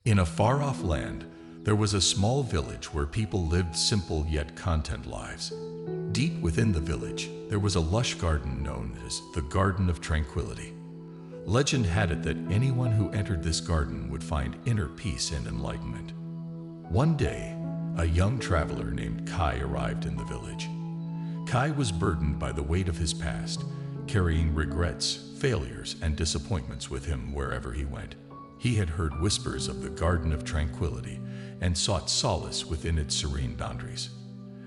In a far-off land, there was a small village where people lived simple yet content lives. Deep within the village, there was a lush garden known as the Garden of Tranquility. Legend had it that anyone who entered this garden would find inner peace and enlightenment. One day, a young traveler named Kai arrived in the village. Kai was burdened by the weight of his past, carrying regrets, failures, and disappointments with him wherever he went. He had heard whispers of the Garden of Tranquility and sought solace within its serene boundaries.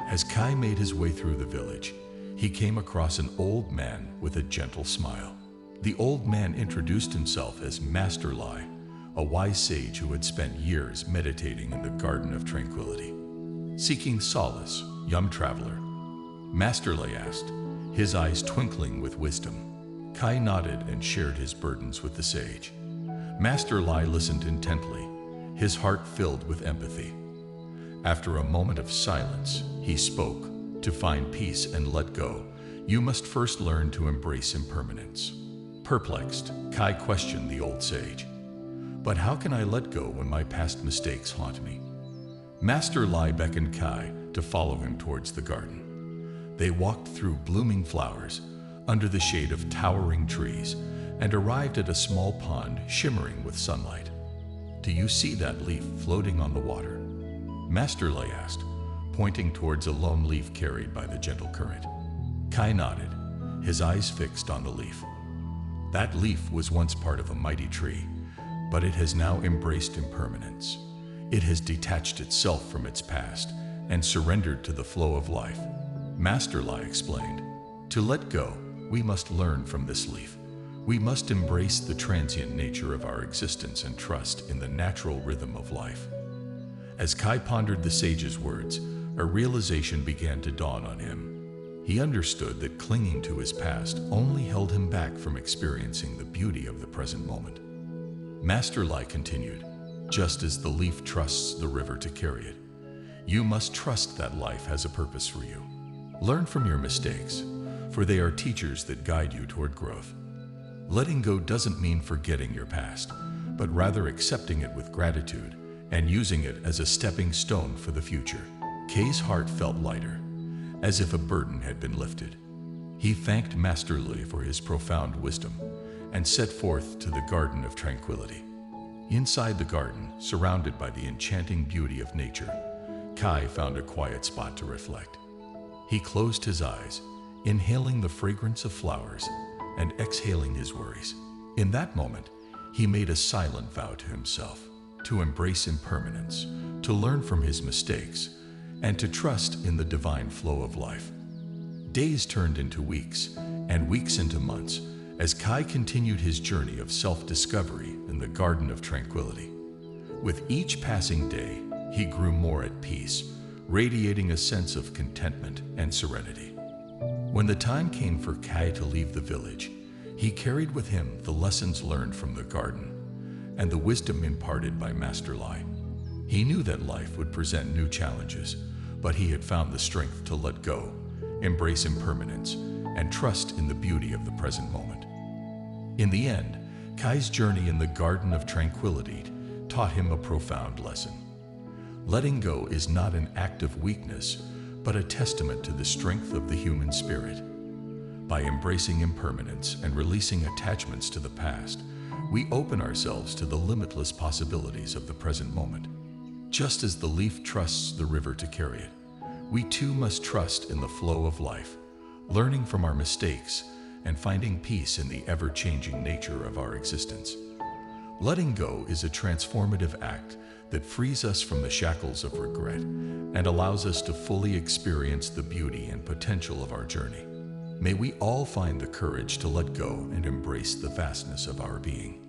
As Kai made his way through the village, he came across an old man with a gentle smile. The old man introduced himself as Master Lai, a wise sage who had spent years meditating in the Garden of Tranquility. Seeking solace, young traveler, Master Lai asked, his eyes twinkling with wisdom. Kai nodded and shared his burdens with the sage. Master Lai listened intently, his heart filled with empathy. After a moment of silence, he spoke. To find peace and let go, you must first learn to embrace impermanence. Perplexed, Kai questioned the old sage. But how can I let go when my past mistakes haunt me? Master Lai beckoned Kai to follow him towards the garden. They walked through blooming flowers, under the shade of towering trees, and arrived at a small pond shimmering with sunlight. Do you see that leaf floating on the water? Master Lai asked, pointing towards a lone leaf carried by the gentle current. Kai nodded, his eyes fixed on the leaf. That leaf was once part of a mighty tree, but it has now embraced impermanence. It has detached itself from its past and surrendered to the flow of life. Master Lai explained, to let go, we must learn from this leaf. We must embrace the transient nature of our existence and trust in the natural rhythm of life. As Kai pondered the sage's words, a realization began to dawn on him. He understood that clinging to his past only held him back from experiencing the beauty of the present moment. Master Lai continued, just as the leaf trusts the river to carry it, you must trust that life has a purpose for you. Learn from your mistakes, for they are teachers that guide you toward growth. Letting go doesn't mean forgetting your past, but rather accepting it with gratitude and using it as a stepping stone for the future. Kai's heart felt lighter, as if a burden had been lifted. He thanked Master Lai for his profound wisdom and set forth to the Garden of Tranquility. Inside the garden, surrounded by the enchanting beauty of nature, Kai found a quiet spot to reflect. He closed his eyes, inhaling the fragrance of flowers and exhaling his worries. In that moment, he made a silent vow to himself to embrace impermanence, to learn from his mistakes, and to trust in the divine flow of life. Days turned into weeks, and weeks into months, as Kai continued his journey of self-discovery in the Garden of Tranquility. With each passing day, he grew more at peace, radiating a sense of contentment and serenity. When the time came for Kai to leave the village, he carried with him the lessons learned from the garden and the wisdom imparted by Master Lai. He knew that life would present new challenges, but he had found the strength to let go, embrace impermanence, and trust in the beauty of the present moment. In the end, Kai's journey in the Garden of Tranquility taught him a profound lesson. Letting go is not an act of weakness, but a testament to the strength of the human spirit. By embracing impermanence and releasing attachments to the past, we open ourselves to the limitless possibilities of the present moment. Just as the leaf trusts the river to carry it, we too must trust in the flow of life, learning from our mistakes and finding peace in the ever-changing nature of our existence. Letting go is a transformative act that frees us from the shackles of regret and allows us to fully experience the beauty and potential of our journey. May we all find the courage to let go and embrace the vastness of our being.